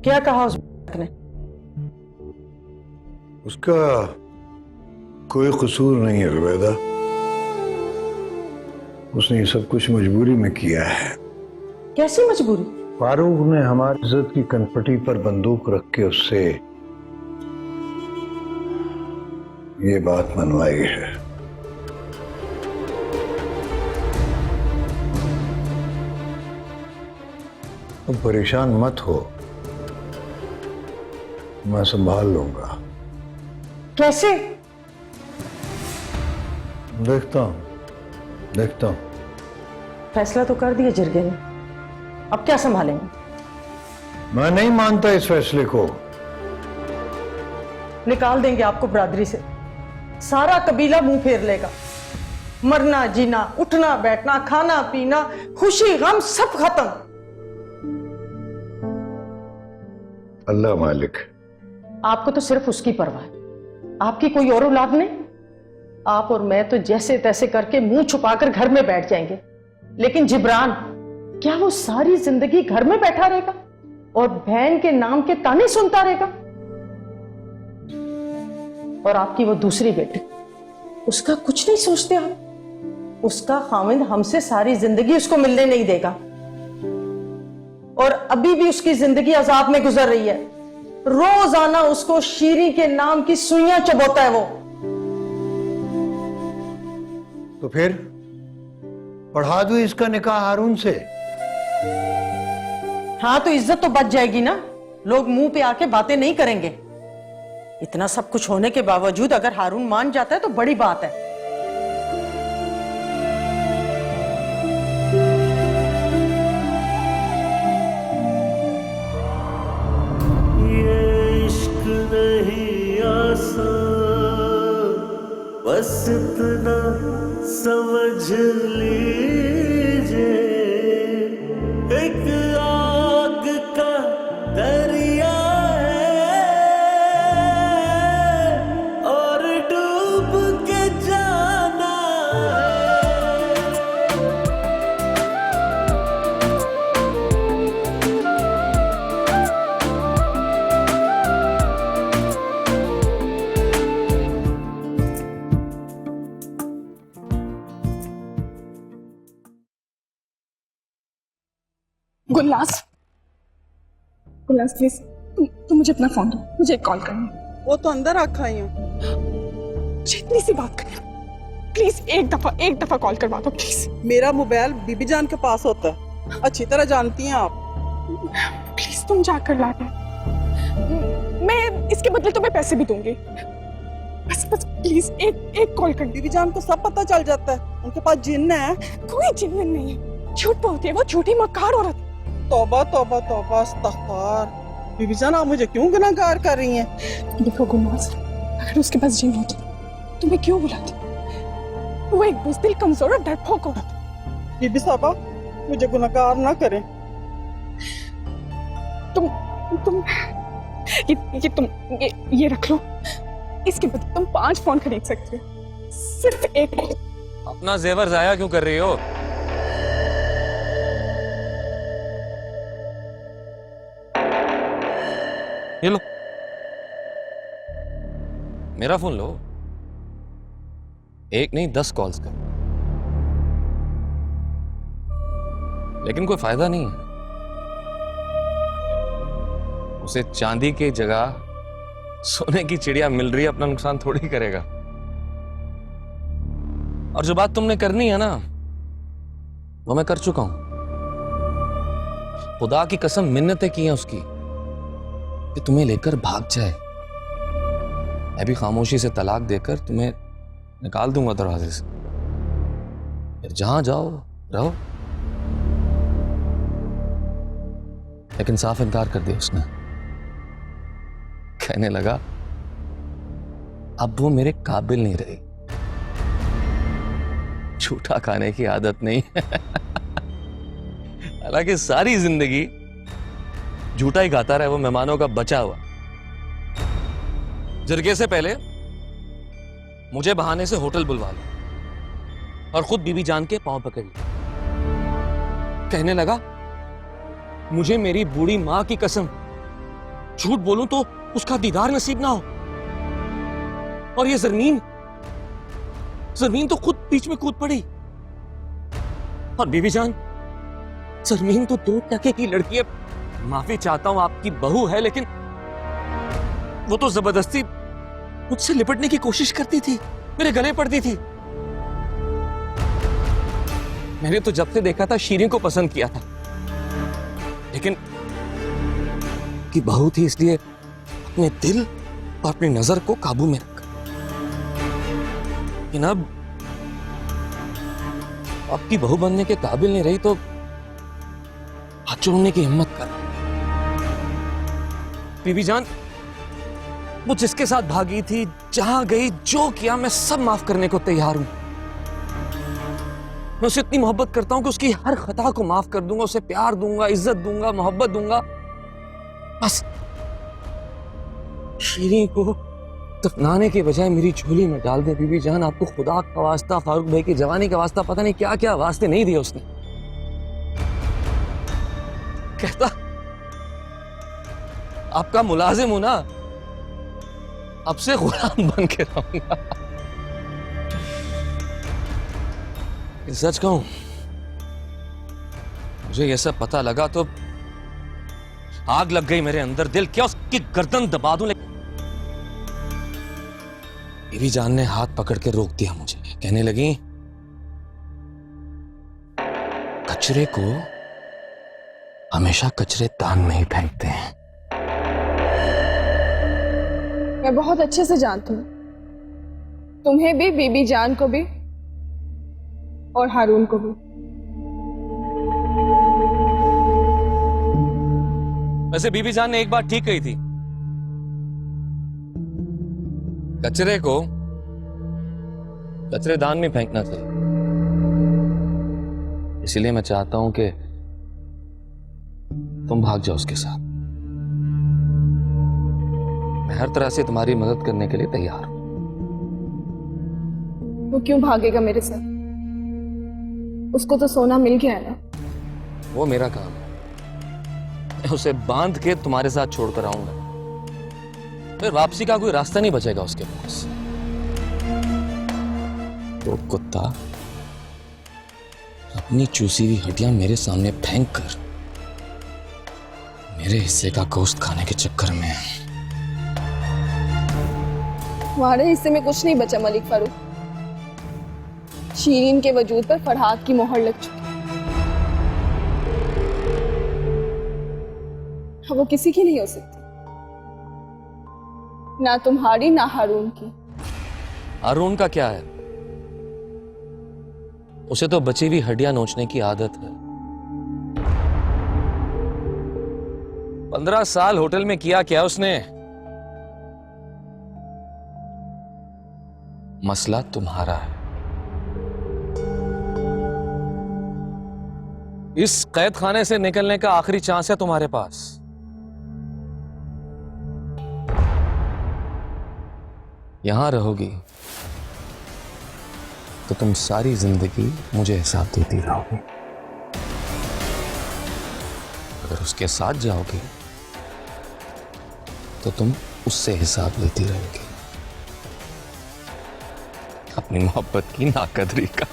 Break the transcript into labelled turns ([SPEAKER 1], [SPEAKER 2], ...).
[SPEAKER 1] क्या कहा उस ने?
[SPEAKER 2] उसका कोई कसूर नहीं है रुबैदा। उसने ये सब कुछ मजबूरी में किया है।
[SPEAKER 1] कैसी मजबूरी?
[SPEAKER 2] फारूक ने हमारी इज्जत की कनपटी पर बंदूक रख के उससे ये बात मनवाई है। तुम परेशान मत हो, मैं संभाल लूंगा।
[SPEAKER 1] कैसे?
[SPEAKER 2] देखता हूं।
[SPEAKER 1] फैसला तो कर दिया जिरगे ने, अब क्या संभालेंगे?
[SPEAKER 2] मैं नहीं मानता इस फैसले को।
[SPEAKER 1] निकाल देंगे आपको बरादरी से, सारा कबीला मुंह फेर लेगा। मरना जीना, उठना बैठना, खाना पीना, खुशी गम सब खत्म।
[SPEAKER 2] अल्लाह मालिक।
[SPEAKER 1] आपको तो सिर्फ उसकी परवाह है, आपकी कोई और औलाद नहीं। आप और मैं तो जैसे तैसे करके मुंह छुपाकर घर में बैठ जाएंगे, लेकिन जिब्रान, क्या वो सारी जिंदगी घर में बैठा रहेगा और बहन के नाम के ताने सुनता रहेगा? और आपकी वो दूसरी बेटी, उसका कुछ नहीं सोचते आप? उसका खामिद हमसे सारी जिंदगी उसको मिलने नहीं देगा, और अभी भी उसकी जिंदगी अजाब में गुजर रही है। रोजाना उसको शीरी के नाम की सुइयां चबोता है वो।
[SPEAKER 2] तो फिर पढ़ा दो इसका निकाह हारून से।
[SPEAKER 1] हाँ, तो इज्जत तो बच जाएगी ना, लोग मुंह पे आके बातें नहीं करेंगे। इतना सब कुछ होने के बावजूद अगर हारून मान जाता है तो बड़ी बात है।
[SPEAKER 3] ये इश्क नहीं आसान, बस इतना समझ लीजिए, एक आग का दरिया है और डूब के जाना
[SPEAKER 4] गुलनाज प्लीज तुम मुझे अपना फोन दो, मुझे एक कॉल करनी है।
[SPEAKER 1] वो तो अंदर रखा ही हूँ।
[SPEAKER 4] मुझे इतनी सी बात करनी है, प्लीज एक दफा कॉल करवा दो प्लीज।
[SPEAKER 5] मेरा मोबाइल बीबी जान के पास होता है, अच्छी तरह जानती हैं आप।
[SPEAKER 4] प्लीज तुम जाकर ला दो, मैं इसके बदले तुम्हें पैसे भी दूंगी। बस प्लीज एक कॉल कर।
[SPEAKER 5] बीबी जान को सब पता चल जाता है, उनके पास जिन्न है।
[SPEAKER 4] कोई जिन्न नहीं है, झूठ बोलती है वो, झूठी मक्कार औरत।
[SPEAKER 5] तौबा तौबा तौबा, इस्तग़फ़ार। बीबी जान आप मुझे क्यों गुनाहगार कर रही हैं?
[SPEAKER 4] देखो गुलनाज, अगर उसके पास जिन्न होती तो मैं क्यों बुलाती? वो एक बुज़दिल, कमजोर और डरपोक औरत है।
[SPEAKER 5] बीबी साहबा मुझे गुनाहगार ना करें।
[SPEAKER 4] तुम ये रख लो, इसके बदले तुम 5 फोन खरीद सकते हो, सिर्फ एक।
[SPEAKER 6] अपना जेवर जाया क्यों कर रही हो? ये लो, मेरा फोन लो। एक नहीं 10 कॉल्स कर, लेकिन कोई फायदा नहीं है। उसे चांदी की जगह सोने की चिड़िया मिल रही है, अपना नुकसान थोड़ी करेगा। और जो बात तुमने करनी है ना, वो मैं कर चुका हूं। खुदा की कसम मिन्नतें की हैं उसकी कि तुम्हें लेकर भाग जाए। मैं भी खामोशी से तलाक देकर तुम्हें निकाल दूंगा दरवाजे से, फिर जहां जाओ रहो। लेकिन साफ इनकार कर दिया उसने। कहने लगा अब वो मेरे काबिल नहीं रही। झूठा खाने की आदत नहीं। हालांकि सारी जिंदगी झूठा ही खाता रहा वो मेहमानों का बचा हुआ। जरगे से पहले मुझे बहाने से होटल बुलवा लिया और खुद बीबी जान के पांव पकड़ लिया। कहने लगा मुझे मेरी बूढ़ी मां की कसम झूठ बोलूं तो उसका दीदार नसीब ना हो। और ये जमीन तो खुद बीच में कूद पड़ी। और बीबी जान, जमीन तो 2 टके की लड़की है। माफी चाहता हूं, आपकी बहू है, लेकिन वो तो जबरदस्ती मुझसे लिपटने की कोशिश करती थी, मेरे गले पड़ती थी। मैंने तो जब से देखा था शीरीन को पसंद किया था, लेकिन की बहू थी इसलिए अपने दिल और अपनी नजर को काबू में रखा। लेकिन अब आपकी बहू बनने के काबिल नहीं रही तो हाथ जोड़ने की हिम्मत कर। बीबी जान, वो जिसके साथ भागी थी, जहां गई, जो किया, मैं सब माफ करने को तैयार हूं। मैं उसे इतनी मोहब्बत करता हूं कि उसकी हर खता को माफ कर दूंगा, उसे प्यार दूंगा, इज्जत दूंगा, मोहब्बत दूंगा। बस शीरीन को दफनाने के बजाय मेरी झोली में डाल दे। बीबी जान, आपको खुदा का वास्ता, फारूक भाई की जवानी का वास्ता, पता नहीं क्या क्या वास्ते नहीं दिए उसने। कहता आपका मुलाजिम हूं ना, अब से गुलाम बन के रहूंगा। सच कहूं, मुझे यह सब पता लगा तो आग लग गई मेरे अंदर। दिल क्या उसकी गर्दन दबा दूं, लेकिन बीबी जान ने हाथ पकड़ के रोक दिया मुझे। कहने लगी, कचरे को हमेशा कचरे दान में ही फेंकते हैं।
[SPEAKER 4] मैं बहुत अच्छे से जानती हूँ, तुम्हें भी, बीबी जान को भी, और हारून को भी।
[SPEAKER 6] वैसे बीबी जान ने एक बात ठीक कही थी, कचरे को कचरेदान में फेंकना चाहिए। इसलिए मैं चाहता हूं कि तुम भाग जाओ उसके साथ। मैं हर तरह से तुम्हारी मदद करने के लिए तैयार हूं।
[SPEAKER 4] वो क्यों भागेगा मेरे साथ? उसको तो सोना मिल गया है ना।
[SPEAKER 6] वो मेरा काम है, मैं उसे बांध के तुम्हारे साथ छोड़कर आऊंगा, फिर वापसी का कोई रास्ता नहीं बचेगा उसके पास। तो कुत्ता अपनी चूसी हुई हड्डियां मेरे सामने फेंक कर मेरे हिस्से का गोश्त खाने के चक्कर में।
[SPEAKER 4] तुम्हारे हिस्से में कुछ नहीं बचा मलिक फारूक। शीरीन के वजूद पर फरहाद की मोहर लग चुकी। अब वो किसी की नहीं हो सकती, ना तुम्हारी ना हारून की।
[SPEAKER 6] हारून का क्या है, उसे तो बची हुई हड्डियां नोचने की आदत है। 15 साल होटल में किया क्या उसने? मसला तुम्हारा है। इस कैद खाने से निकलने का आखिरी चांस है तुम्हारे पास। यहां रहोगी तो तुम सारी जिंदगी मुझे हिसाब देती रहोगी। अगर उसके साथ जाओगी तो तुम उससे हिसाब लेती रहोगी, अपनी मोहब्बत की नाकदरी का।